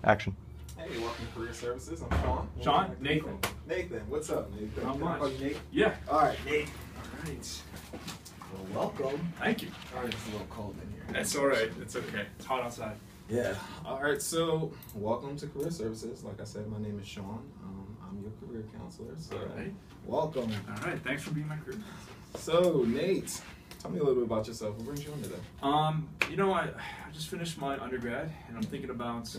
Action. Hey, welcome to Career Services. I'm Shawn. Shawn? Nathan. Nathan, what's up, Nathan? Not much. Call you Nate? Yeah. All right, Nate. All right. Well, welcome. Thank you. All right, it's a little cold in here. That's all right. It's okay. It's hot outside. Yeah. All right, so welcome to Career Services. Like I said, my name is Shawn. I'm your career counselor. So All right. welcome. All right. Thanks for being my career. So, Nate, tell me a little bit about yourself. What brings you on today? I just finished my undergrad, and I'm thinking about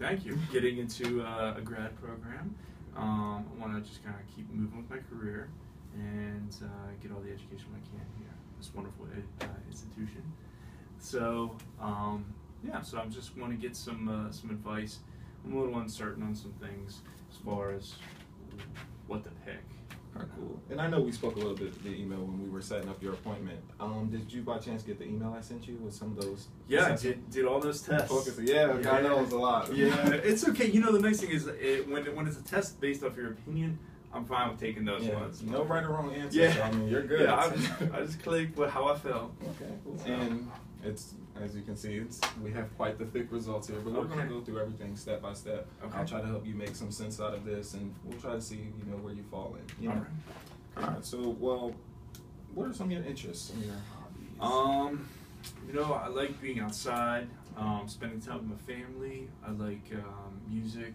thank you, getting into a grad program. I want to just kind of keep moving with my career and get all the education I can here. This wonderful institution. So so I just want to get some advice. I'm a little uncertain on some things as far as what to pick. All right, cool. And I know we spoke a little bit via email when we were setting up your appointment. Did you by chance get the email I sent you with some of those? Yeah, did all those tests. Yeah, I know it was a lot. Yeah, it's okay. You know, the nice thing is when it's a test based off your opinion, I'm fine with taking those ones. No right or wrong answer. Yeah, so, I mean, you're good. Yeah, I just clicked with how I felt. Okay, cool. And it's, as you can see, we have quite the thick results here, but we're going to go through everything step by step. Okay. I'll try to help you make some sense out of this, and we'll try to see, where you fall in. You know? All right. So, well, what are some of your interests, some of your hobbies? I like being outside, spending time with my family. I like music.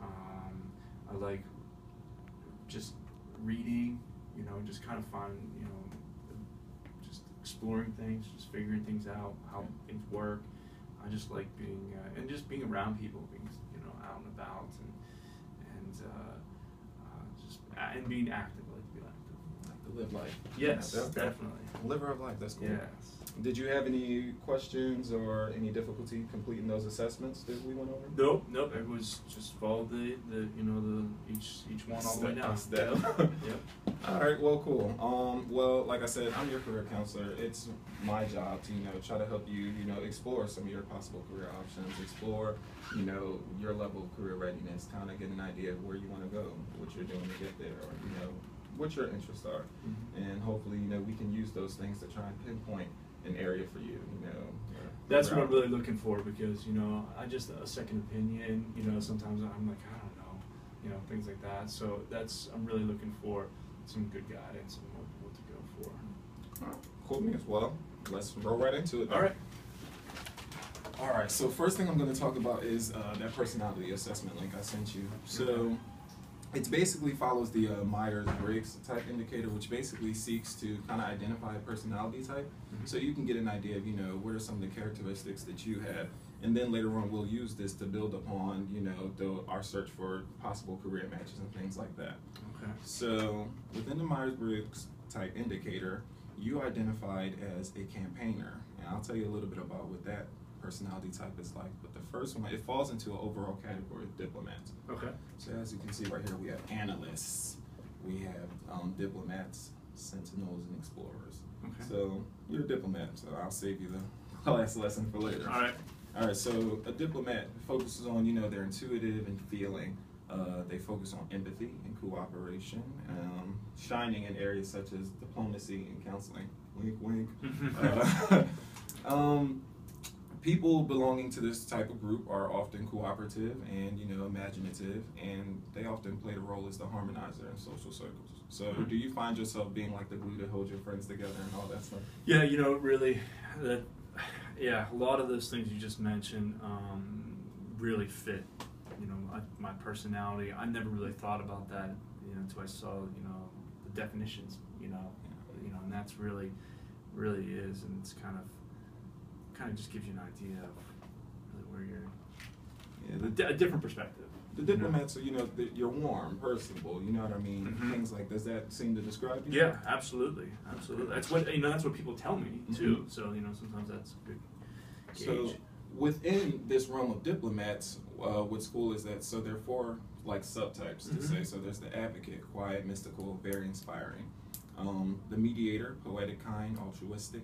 I like just reading. Just kind of fun. Just exploring things, just figuring things out, how things work. I just like being and just being around people, being out and about, and being active. I like to be active. Like to live life. Yes, Yeah, definitely. Liver of life. That's cool. Yes. Did you have any questions or any difficulty completing those assessments that we went over? Nope. It was just follow the each one all the way down. Step. Yep. All right. Well, cool. Well, like I said, I'm your career counselor. It's my job to try to help you explore some of your possible career options, explore your level of career readiness, kind of get an idea of where you want to go, what you're doing to get there, or what your interests are, and hopefully we can use those things to try and pinpoint an area for you. That's what I'm really looking for, because I just a second opinion. Sometimes I'm like, I don't know, things like that. So I'm really looking for some good guidance on what to go for. All right, cool. Me as well. Let's roll right into it. All right. All right. So first thing I'm going to talk about is that personality assessment link I sent you. So it basically follows the Myers-Briggs type indicator, which basically seeks to kind of identify a personality type, so you can get an idea of what are some of the characteristics that you have, and then later on we'll use this to build upon our search for possible career matches and things like that. Okay. So within the Myers-Briggs type indicator, you identified as a campaigner, and I'll tell you a little bit about what that personality type is like. But the first one, it falls into an overall category of diplomats. Okay. So as you can see right here, we have analysts, we have diplomats, sentinels, and explorers. Okay. So you're a diplomat, so I'll save you the class lesson for later. All right. All right, so a diplomat focuses on, they're intuitive and feeling. They focus on empathy and cooperation, shining in areas such as diplomacy and counseling. Wink, wink. People belonging to this type of group are often cooperative and imaginative, and they often play the role as the harmonizer in social circles. So do you find yourself being like the glue that holds your friends together and all that stuff? Yeah, really, a lot of those things you just mentioned really fit my personality. I never really thought about that until I saw the definitions, and that's really is, and it's kind of just gives you an idea of really where you're, a different perspective. The diplomats are, you're warm, personable, you know what I mean? Things like, does that seem to describe you? Yeah, absolutely. That's what, that's what people tell me too. So, sometimes that's a good gauge. So within this realm of diplomats, what's cool is that, so there are four subtypes to say. So there's the advocate, quiet, mystical, very inspiring. The mediator, poetic, kind, altruistic.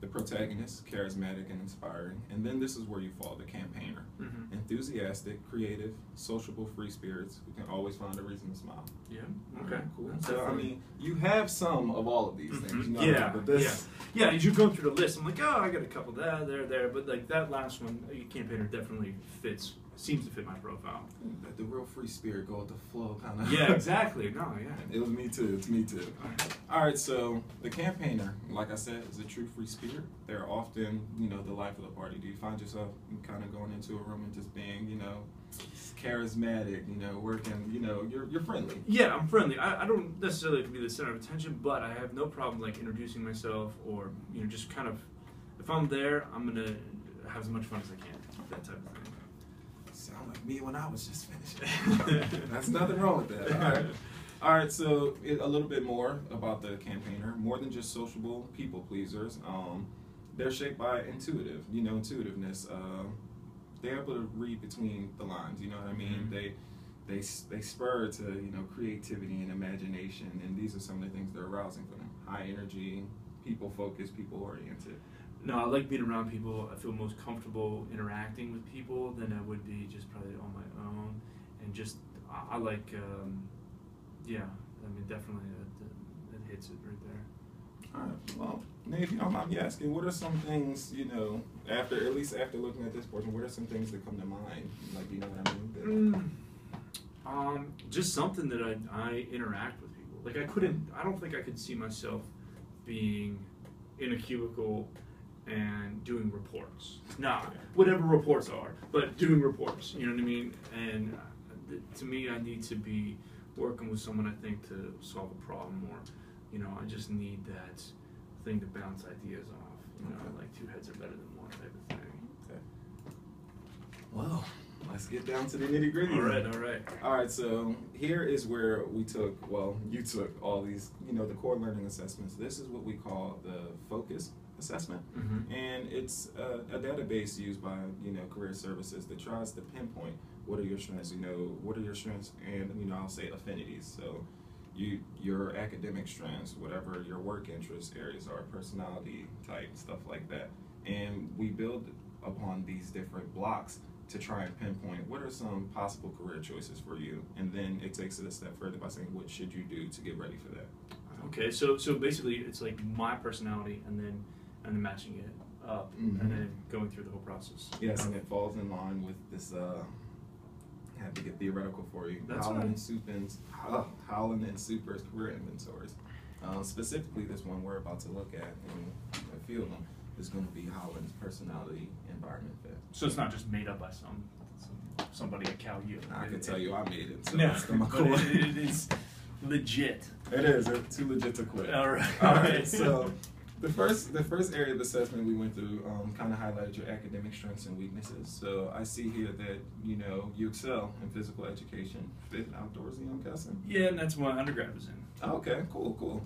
The protagonist, charismatic and inspiring. And then this is where you fall, the campaigner. And enthusiastic, creative, sociable, free spirits who can always find a reason to smile. Yeah. Okay. Cool. That's So I definitely- mean, you have some of all of these things. You know, Yeah. but this, Yeah. As you're going through the list, I'm like, oh, I got a couple there, but like that last one, campaigner definitely seems to fit my profile. the real free spirit, go with the flow kind of. Yeah. Exactly. No. Yeah. It was me too. It's me too. All right, so the campaigner, like I said, is a true free spirit. They're often, the life of the party. Do you find yourself kind of going into a room and just being, charismatic, working, you're friendly? Yeah, I'm friendly. I don't necessarily have to be the center of attention, but I have no problem like introducing myself or just kind of, if I'm there, I'm gonna have as much fun as I can. That type of thing. Sound like me when I was just finishing. That's nothing wrong with that. All right. So a little bit more about the campaigner. More than just sociable people pleasers. They're shaped by intuitiveness. They're able to read between the lines. You know what I mean? Mm-hmm. They spur to creativity and imagination, and these are some of the things that are arousing for them. High energy, people focused, people oriented. No, I like being around people. I feel most comfortable interacting with people than I would be just probably on my own. And just, I like, definitely that hits it right there. All right. Well, Nate, if you don't mind me asking, what are some things, after looking at this portion, what are some things that come to mind? Like, you know what I mean? Just something that I interact with people. Like I don't think I could see myself being in a cubicle and doing reports. Nah, whatever reports are, but doing reports, you know what I mean? And to me, I need to be working with someone, I think, to solve a problem, or, I just need that thing to bounce ideas off. Like two heads are better than one type of thing. Okay. Well, let's get down to the nitty gritty. All right, so here is where you took all these, the core learning assessments. This is what we call the focus assessment, and it's a database used by career services that tries to pinpoint what are your strengths, and I'll say affinities. So your academic strengths, whatever your work interest areas are, personality type, stuff like that, and we build upon these different blocks to try and pinpoint what are some possible career choices for you, and then it takes it a step further by saying what should you do to get ready for that. Okay, so basically it's like my personality and then matching it up, and then going through the whole process. Yes, and it falls in line with this. I had to get theoretical for you. That's Howland right. Howland and Super's career inventories. Specifically, this one we're about to look at, and a few of them is going to be Howland's personality environment fit. So it's not just made up by somebody at Cal U. I can tell you, I made it. So no, it's but it is legit. It is. It's too legit to quit. All right. All right. So the first area of assessment we went through kind of highlighted your academic strengths and weaknesses. So I see here that you excel in physical education, fit, outdoorsy, I'm guessing. Yeah, and that's what my undergrad was in. Okay, cool.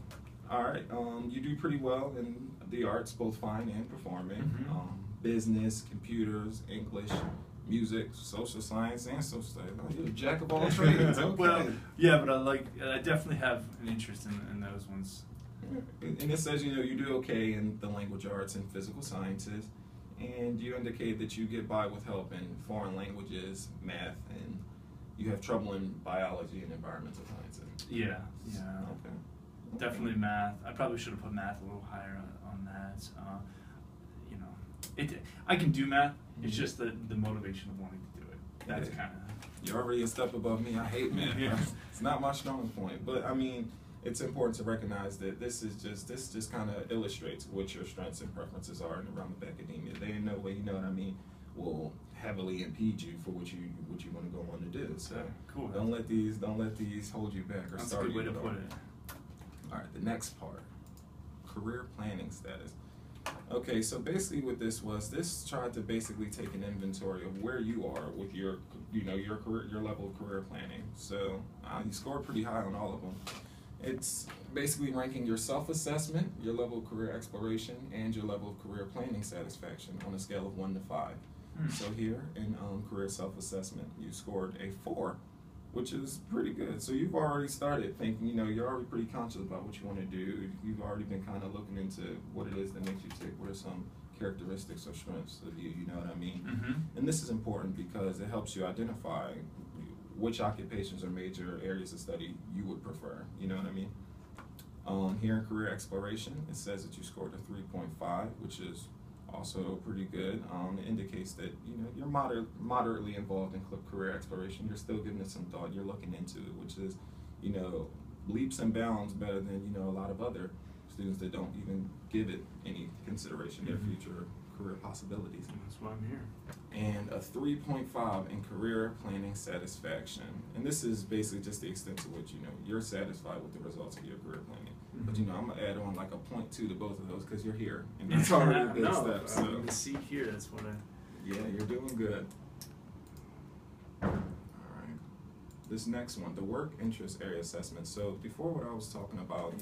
All right, you do pretty well in the arts, both fine and performing. Business, computers, English, music, social science, and social studies. Oh, you're a jack of all trades. Okay. Well, yeah, but I definitely have an interest in those ones. And it says, you do okay in the language arts and physical sciences, and you indicate that you get by with help in foreign languages, math, and you have trouble in biology and environmental sciences. Yeah. Okay. Definitely math. I probably should have put math a little higher on that. I can do math. It's just the motivation of wanting to do it. That's kind of. You're already a step above me. I hate math. Yeah. It's not my strong point, but I mean, it's important to recognize that this just kind of illustrates what your strengths and preferences are in the realm of academia. They in no way, will heavily impede you for what you want to go on to do. So cool. Don't let these hold you back or That's start a good way you to put it. All right, the next part, career planning status. Okay, so basically what this tried to basically take an inventory of where you are with your career, your level of career planning. So you scored pretty high on all of them. It's basically ranking your self-assessment, your level of career exploration, and your level of career planning satisfaction on a scale of 1 to 5. So here in career self-assessment, you scored a 4, which is pretty good. So you've already started thinking, you're already pretty conscious about what you want to do. You've already been kind of looking into what it is that makes you tick. What are some characteristics or strengths of you. You know what I mean? Mm-hmm. And this is important because it helps you identify which occupations or major areas of study you would prefer. You know what I mean? Here in career exploration, it says that you scored a 3.5, which is also pretty good. It indicates that you're moderately involved in career exploration. You're still giving it some thought. You're looking into it, which is leaps and bounds better than a lot of other students that don't even give it any consideration, their future career possibilities. That's why I'm here. And a 3.5 in career planning satisfaction. And this is basically just the extent to which you're satisfied with the results of your career planning. But I'm gonna add on like a 0.2 to both of those because you're here, and that's already a good step. So the seat here, that's what yeah, you're doing good. All right, this next one, the work interest area assessment. So before, what I was talking about,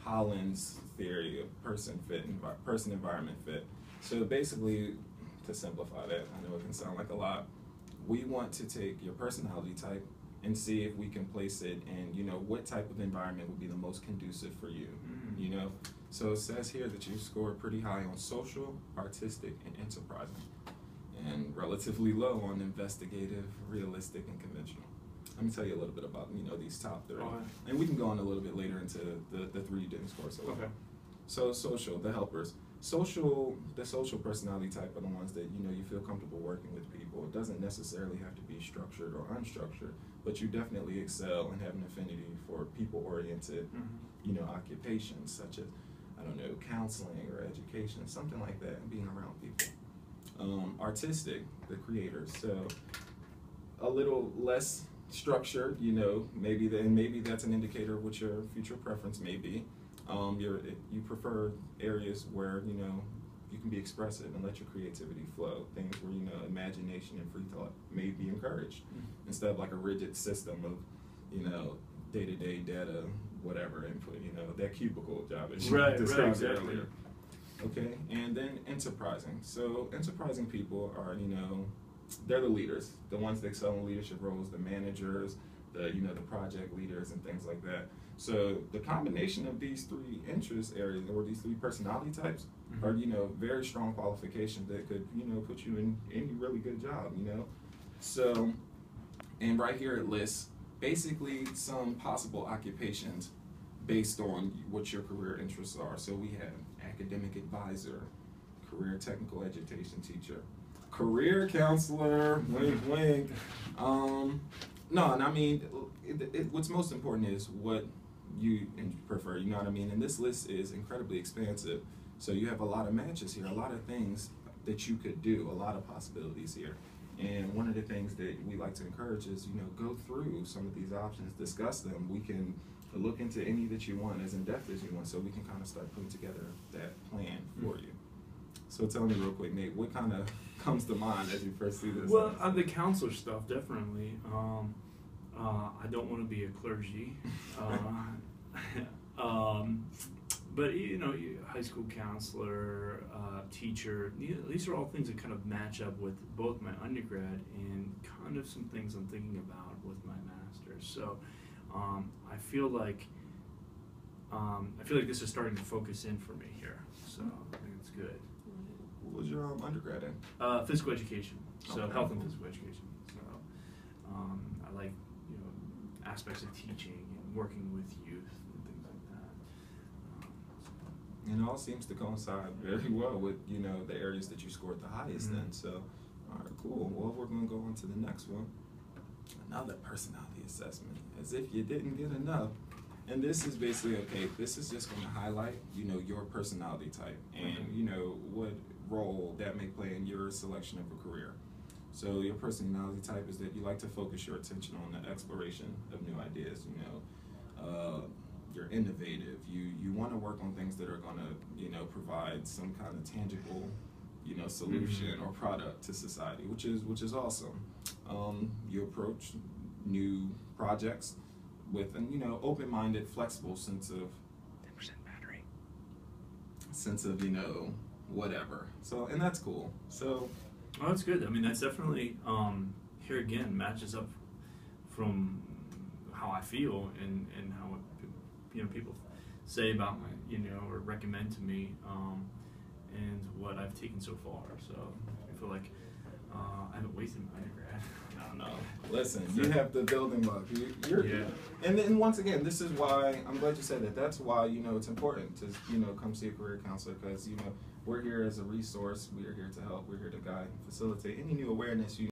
Holland's theory of person environment fit. So basically, to simplify that, I know it can sound like a lot. We want to take your personality type and see if we can place it in, what type of environment would be the most conducive for you, So it says here that you scored pretty high on social, artistic, and enterprising, and relatively low on investigative, realistic, and conventional. Let me tell you a little bit about, these top three. And we can go on a little bit later into the three you didn't score so well. Okay. So social, the helpers. The social personality type are the ones that, you feel comfortable working with people. It doesn't necessarily have to be structured or unstructured, but you definitely excel and have an affinity for people-oriented, occupations such as, counseling or education, something like that, and being around people. Artistic, the creators. So a little less structured, maybe that's an indicator of what your future preference may be. You prefer areas where you can be expressive and let your creativity flow. Things where imagination and free thought may be encouraged, instead of like a rigid system of day-to-day data, whatever input. That cubicle job that you described earlier. Okay, and then enterprising. So enterprising people are they're the leaders, the ones that excel in leadership roles, the managers, the project leaders and things like that. So the combination of these three interest areas or these three personality types are very strong qualifications that could put you in any really good job. So, and right here it lists basically some possible occupations based on what your career interests are. So we have academic advisor, career technical education teacher, career counselor, wink wink. No, and I mean, what's most important is what you prefer, you know what I mean? And this list is incredibly expansive. So you have a lot of matches here, a lot of things that you could do, a lot of possibilities here. And one of the things that we like to encourage is, go through some of these options, discuss them. We can look into any that you want as in depth as you want, so we can kind of start putting together that plan for you. So tell me real quick, Nate, what kind of comes to mind as you first see this? Well, the counselor stuff, definitely. I don't want to be a clergy. But high school counselor, teacher, these are all things that kind of match up with both my undergrad and kind of some things I'm thinking about with my master's. So I feel like this is starting to focus in for me here. So I think it's good. What was your undergrad in? Physical education. So Okay. Health and physical education. So I like aspects of teaching and working with youth and things like that. And it all seems to coincide very well with, the areas that you scored the highest in. So, all right, cool. Well, we're going to go on to the next one. Another personality assessment, as if you didn't get enough. And this is basically, this is just going to highlight, your personality type and, what role that may play in your selection of a career. So your personality type is that you like to focus your attention on the exploration of new ideas, you're innovative. You want to work on things that are going to, provide some kind of tangible, solution or product to society, which is awesome. You approach new projects with an, open-minded, flexible sense of 10% battery. Sense of, whatever. So, and that's cool. So. Oh, that's good. I mean, that's definitely here again matches up from how I feel and how people say about my or recommend to me, and what I've taken so far. So I feel like I haven't wasted my undergrad. I don't know. Listen, you have the building block. You're and then once again, this is why I'm glad you said that. That's why it's important to come see a career counselor, because we're here as a resource. We are here to help. We're here to guide and facilitate any new awareness you